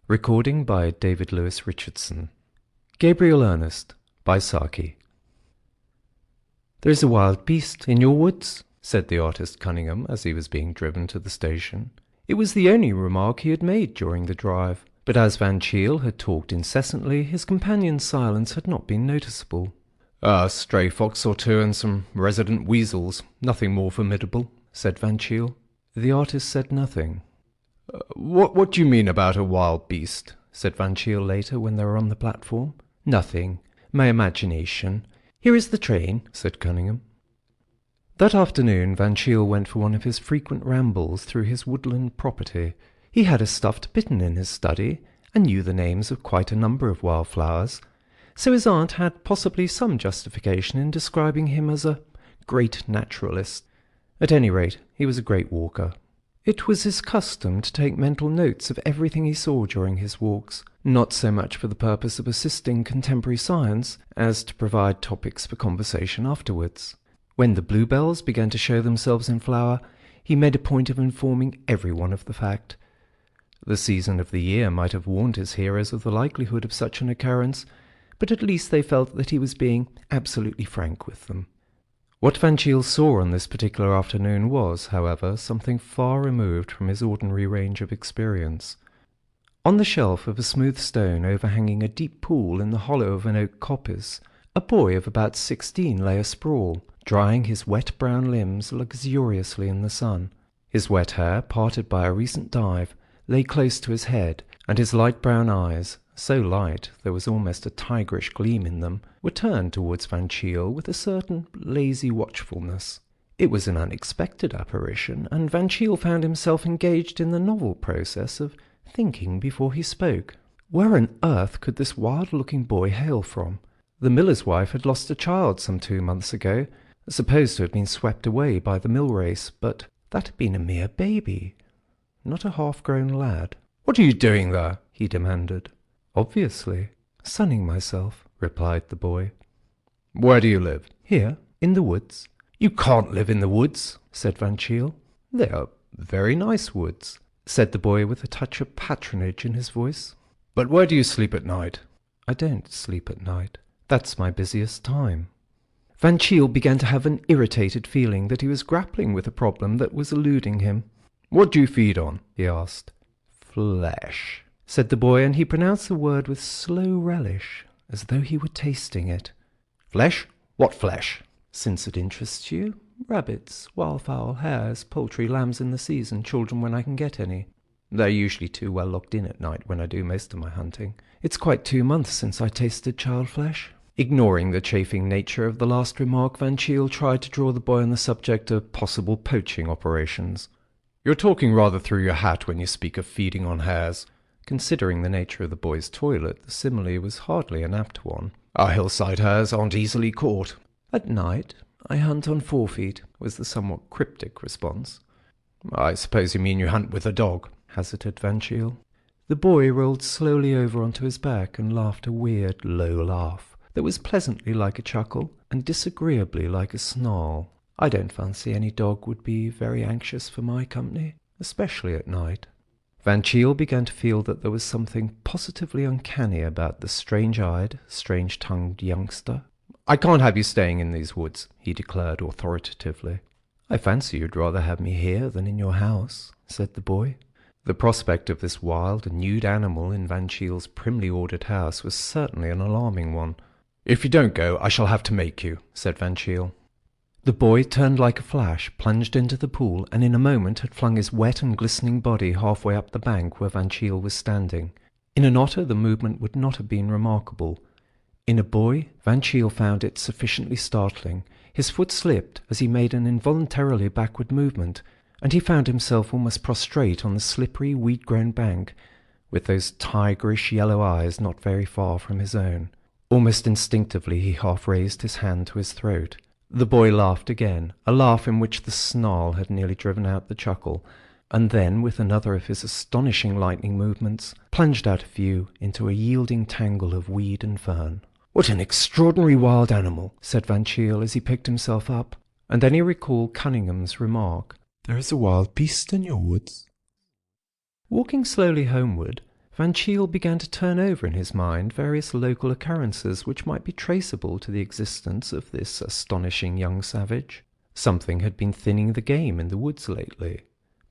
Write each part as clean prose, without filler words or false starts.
Recording by David Lewis Richardson. Gabriel Ernest by Saki. "There is a wild beast in your woods," said the artist Cunningham as he was being driven to the station. It was the only remark he had made during the drive, but as Van Cheele had talked incessantly, his companion's silence had not been noticeable. "A stray fox or two and some resident weasels, nothing more formidable," said Van Cheele. The artist said nothing. What do you mean about a wild beast?" said Van Cheele later when they were on the platform. "Nothing. My imagination. Here is the train," said Cunningham. That afternoon Van Cheele went for one of his frequent rambles through his woodland property. He had a stuffed bittern in his study, and knew the names of quite a number of wildflowers, so his aunt had possibly some justification in describing him as a great naturalist. At any rate, he was a great walker. It was his custom to take mental notes of everything he saw during his walks, not so much for the purpose of assisting contemporary science as to provide topics for conversation afterwards. When the bluebells began to show themselves in flower, he made a point of informing everyone of the fact. The season of the year might have warned his hearers of the likelihood of such an occurrence, but at least they felt that he was being absolutely frank with them. What Van Cheele saw on this particular afternoon was, however, something far removed from his ordinary range of experience. On the shelf of a smooth stone overhanging a deep pool in the hollow of an oak coppice, a boy of about 16 lay asprawl, drying his wet brown limbs luxuriously in the sun. His wet hair, parted by a recent dive, lay close to his head, and his light brown eyes, so light there was almost a tigerish gleam in them, were turned towards Van Cheele with a certain lazy watchfulness. It was an unexpected apparition, and Van Cheele found himself engaged in the novel process of thinking before he spoke. Where on earth could this wild-looking boy hail from? The miller's wife had lost a child some 2 months ago, supposed to have been swept away by the mill race, but that had been a mere baby, not a half-grown lad. "What are you doing there?" he demanded. "Obviously, sunning myself," replied the boy. "Where do you live?" "Here, in the woods." "You can't live in the woods," said Van Cheele. "They are very nice woods," said the boy with a touch of patronage in his voice. "But where do you sleep at night?" "I don't sleep at night. That's my busiest time." Van Cheele began to have an irritated feeling that he was grappling with a problem that was eluding him. "What do you feed on?" he asked. "Flesh," said the boy, and he pronounced the word with slow relish, as though he were tasting it. "Flesh? What flesh?" "Since it interests you. Rabbits, wildfowl, hares, poultry, lambs in the season, children when I can get any. They're usually too well locked in at night when I do most of my hunting. It's quite 2 months since I tasted child flesh." Ignoring the chaffing nature of the last remark, Van Cheele tried to draw the boy on the subject of possible poaching operations. "You're talking rather through your hat when you speak of feeding on hares." Considering the nature of the boy's toilet, the simile was hardly an apt one. "Our hillside hares aren't easily caught." "At night I hunt on 4 feet, was the somewhat cryptic response. "I suppose you mean you hunt with a dog," hazarded Van Cheele. The boy rolled slowly over onto his back and laughed a weird, low laugh that was pleasantly like a chuckle and disagreeably like a snarl. "I don't fancy any dog would be very anxious for my company, especially at night." Van Cheele began to feel that there was something positively uncanny about the strange-eyed, strange-tongued youngster. "I can't have you staying in these woods," he declared authoritatively. "I fancy you'd rather have me here than in your house," said the boy. The prospect of this wild and nude animal in Van Cheele's primly ordered house was certainly an alarming one. "If you don't go, I shall have to make you," said Van Cheele. The boy turned like a flash, plunged into the pool, and in a moment had flung his wet and glistening body halfway up the bank where Van Cheele was standing. In an otter the movement would not have been remarkable. In a boy, Van Cheele found it sufficiently startling. His foot slipped as he made an involuntarily backward movement, and he found himself almost prostrate on the slippery, weed-grown bank, with those tigerish yellow eyes not very far from his own. Almost instinctively he half raised his hand to his throat. The boy laughed again, a laugh in which the snarl had nearly driven out the chuckle, and then, with another of his astonishing lightning movements, plunged out of view into a yielding tangle of weed and fern. "What an extraordinary wild animal," said Van Cheele as he picked himself up, and then he recalled Cunningham's remark, "There is a wild beast in your woods." Walking slowly homeward, Van Cheele began to turn over in his mind various local occurrences which might be traceable to the existence of this astonishing young savage. Something had been thinning the game in the woods lately.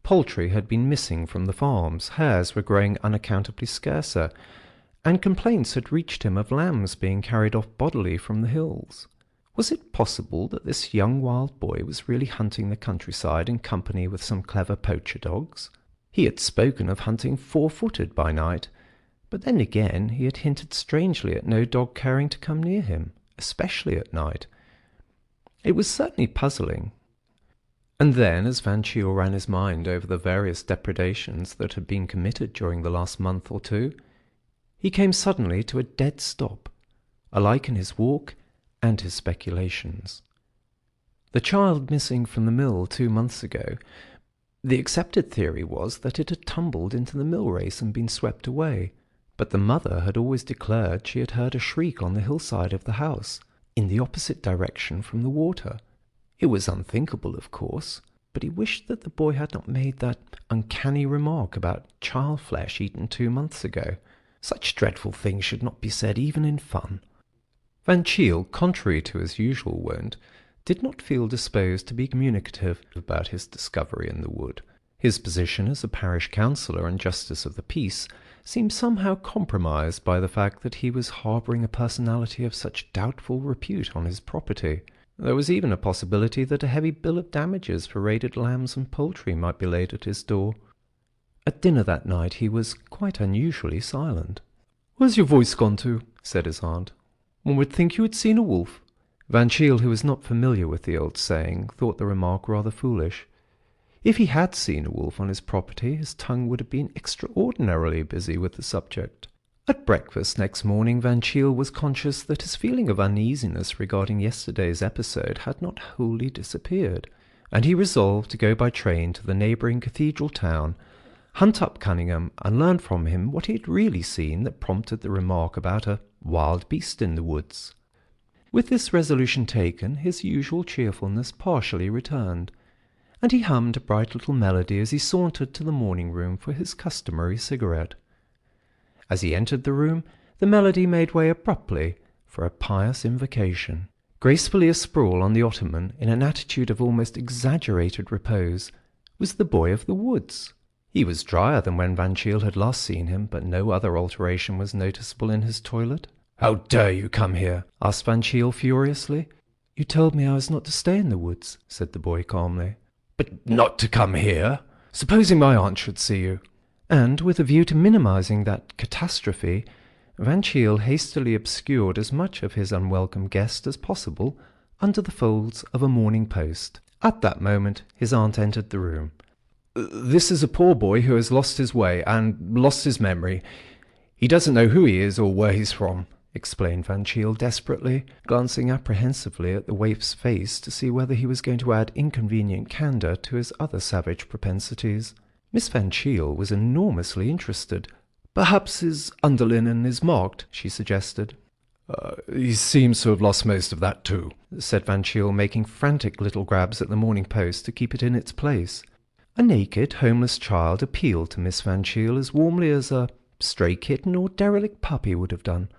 Poultry had been missing from the farms, hares were growing unaccountably scarcer, and complaints had reached him of lambs being carried off bodily from the hills. Was it possible that this young wild boy was really hunting the countryside in company with some clever poacher dogs? He had spoken of hunting 4-footed by night, but then again he had hinted strangely at no dog caring to come near him, especially at night. It was certainly puzzling. And then, as Van Cheele ran his mind over the various depredations that had been committed during the last month or two, he came suddenly to a dead stop, alike in his walk and his speculations. The child missing from the mill 2 months ago, the accepted theory was that it had tumbled into the mill race and been swept away, but the mother had always declared she had heard a shriek on the hillside of the house, in the opposite direction from the water. It was unthinkable, of course, but he wished that the boy had not made that uncanny remark about child flesh eaten 2 months ago. Such dreadful things should not be said even in fun. Van Cheele, contrary to his usual wont, did not feel disposed to be communicative about his discovery in the wood. His position as a parish councillor and justice of the peace seemed somehow compromised by the fact that he was harbouring a personality of such doubtful repute on his property. There was even a possibility that a heavy bill of damages for raided lambs and poultry might be laid at his door. At dinner that night he was quite unusually silent. "Where's your voice gone to?" said his aunt. "One would think you had seen a wolf." Van Cheele, who was not familiar with the old saying, thought the remark rather foolish. If he had seen a wolf on his property, his tongue would have been extraordinarily busy with the subject. At breakfast next morning, Van Cheele was conscious that his feeling of uneasiness regarding yesterday's episode had not wholly disappeared, and he resolved to go by train to the neighbouring cathedral town, hunt up Cunningham, and learn from him what he had really seen that prompted the remark about a wild beast in the woods. With this resolution taken, his usual cheerfulness partially returned, and he hummed a bright little melody as he sauntered to the morning-room for his customary cigarette. As he entered the room, the melody made way abruptly for a pious invocation. Gracefully asprawl on the ottoman, in an attitude of almost exaggerated repose, was the boy of the woods. He was drier than when Van Cheele had last seen him, but no other alteration was noticeable in his toilet. "How dare you come here?" asked Van Cheele furiously. "You told me I was not to stay in the woods," said the boy calmly. "But not to come here? Supposing my aunt should see you?" And, with a view to minimizing that catastrophe, Van Cheele hastily obscured as much of his unwelcome guest as possible under the folds of a Morning Post. At that moment his aunt entered the room. "This is a poor boy who has lost his way, and lost his memory. He doesn't know who he is or where he's from," explained Van Cheele desperately, glancing apprehensively at the waif's face to see whether he was going to add inconvenient candour to his other savage propensities. Miss Van Cheele was enormously interested. "Perhaps his underlinen is marked," she suggested. He seems to have lost most of that too," said Van Cheele, making frantic little grabs at the Morning Post to keep it in its place. A naked, homeless child appealed to Miss Van Cheele as warmly as a stray kitten or derelict puppy would have done.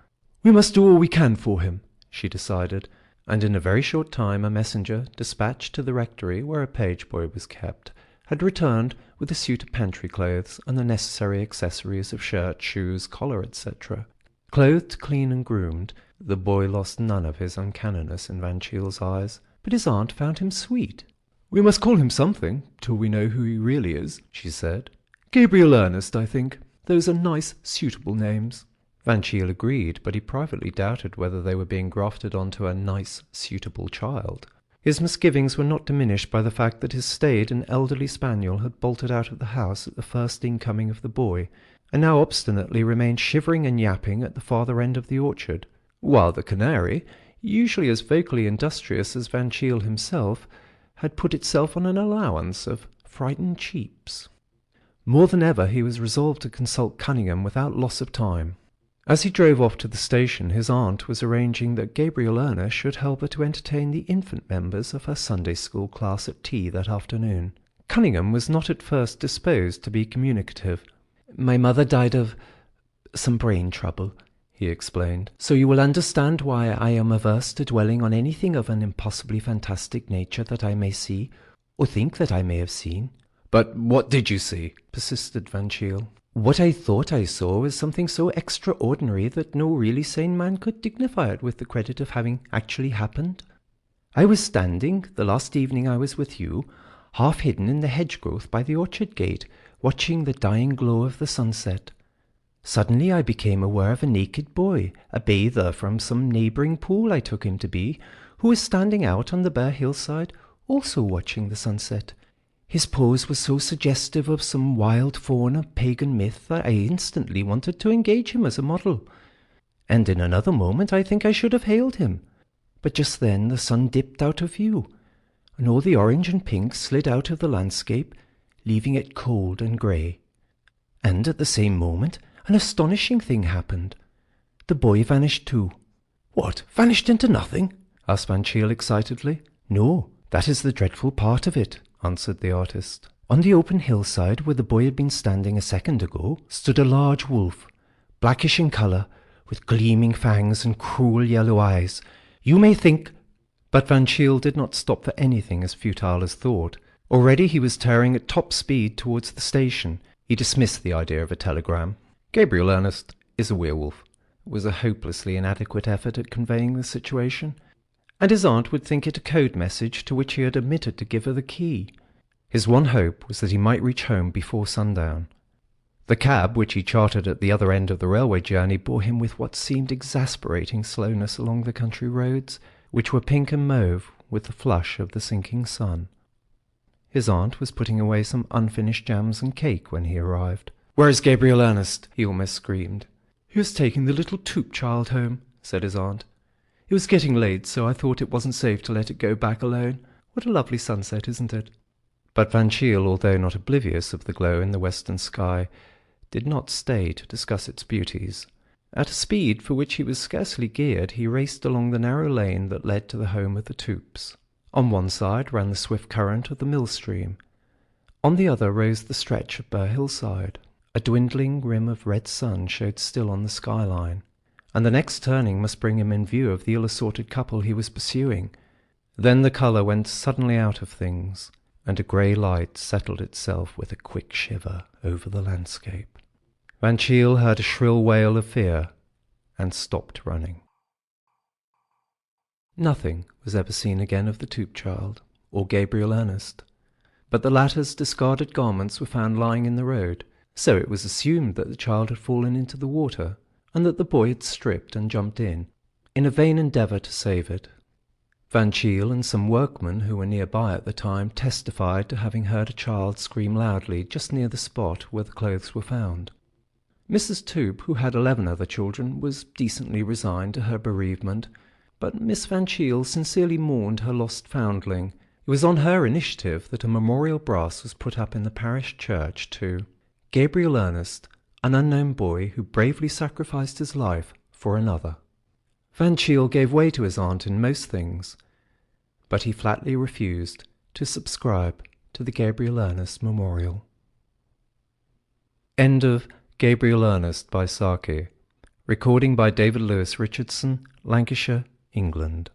"We must do all we can for him," she decided, and in a very short time a messenger, dispatched to the rectory where a page-boy was kept, had returned with a suit of pantry clothes and the necessary accessories of shirt, shoes, collar, etc. Clothed, clean and groomed, the boy lost none of his uncanniness in Van Cheele's eyes, but his aunt found him sweet. "We must call him something, till we know who he really is," she said. "Gabriel Ernest, I think. Those are nice, suitable names." Van Cheele agreed, but he privately doubted whether they were being grafted onto a nice, suitable child. His misgivings were not diminished by the fact that his staid and elderly spaniel had bolted out of the house at the first incoming of the boy, and now obstinately remained shivering and yapping at the farther end of the orchard, while the canary, usually as vocally industrious as Van Cheele himself, had put itself on an allowance of frightened cheeps. More than ever he was resolved to consult Cunningham without loss of time. As he drove off to the station, his aunt was arranging that Gabriel Ernest should help her to entertain the infant members of her Sunday school class at tea that afternoon. Cunningham was not at first disposed to be communicative. "My mother died of some brain trouble," he explained, "so you will understand why I am averse to dwelling on anything of an impossibly fantastic nature that I may see, or think that I may have seen." "But what did you see?" persisted Van Cheele. "What I thought I saw was something so extraordinary that no really sane man could dignify it with the credit of having actually happened. I was standing, the last evening I was with you, half hidden in the hedge-growth by the orchard gate, watching the dying glow of the sunset. Suddenly I became aware of a naked boy, a bather from some neighbouring pool I took him to be, who was standing out on the bare hillside, also watching the sunset. His pose was so suggestive of some wild faun of pagan myth that I instantly wanted to engage him as a model. And in another moment I think I should have hailed him. But just then the sun dipped out of view, and all the orange and pink slid out of the landscape, leaving it cold and grey. And at the same moment an astonishing thing happened. The boy vanished too." "What, vanished into nothing?" asked Van Cheele excitedly. "No, that is the dreadful part of it," answered the artist. "On the open hillside where the boy had been standing a second ago stood a large wolf, blackish in colour, with gleaming fangs and cruel yellow eyes. You may think—" But Van Cheele did not stop for anything as futile as thought. Already he was tearing at top speed towards the station. He dismissed the idea of a telegram. "Gabriel Ernest is a werewolf," was a hopelessly inadequate effort at conveying the situation, and his aunt would think it a code message to which he had omitted to give her the key. His one hope was that he might reach home before sundown. The cab, which he chartered at the other end of the railway journey, bore him with what seemed exasperating slowness along the country roads, which were pink and mauve with the flush of the sinking sun. His aunt was putting away some unfinished jams and cake when he arrived. "Where is Gabriel Ernest?" he almost screamed. "He was taking the little Toop child home," said his aunt. "It was getting late, so I thought it wasn't safe to let it go back alone. What a lovely sunset, isn't it?" But Van Cheele, although not oblivious of the glow in the western sky, did not stay to discuss its beauties. At a speed for which he was scarcely geared, he raced along the narrow lane that led to the home of the Toops. On one side ran the swift current of the mill stream. On the other rose the stretch of bare hillside. A dwindling rim of red sun showed still on the skyline, and the next turning must bring him in view of the ill-assorted couple he was pursuing. Then the colour went suddenly out of things, and a grey light settled itself with a quick shiver over the landscape. Van Cheele heard a shrill wail of fear, and stopped running. Nothing was ever seen again of the Toop child, or Gabriel Ernest, but the latter's discarded garments were found lying in the road, so it was assumed that the child had fallen into the water, and that the boy had stripped and jumped in a vain endeavour to save it. Van Cheele and some workmen who were nearby at the time testified to having heard a child scream loudly just near the spot where the clothes were found. Mrs. Toop, who had 11 other children, was decently resigned to her bereavement, but Miss Van Cheele sincerely mourned her lost foundling. It was on her initiative that a memorial brass was put up in the parish church to Gabriel Ernest, an unknown boy who bravely sacrificed his life for another. Van Cheele gave way to his aunt in most things, but he flatly refused to subscribe to the Gabriel Ernest Memorial. End of Gabriel Ernest by Saki. Recording by David Lewis Richardson, Lancashire, England.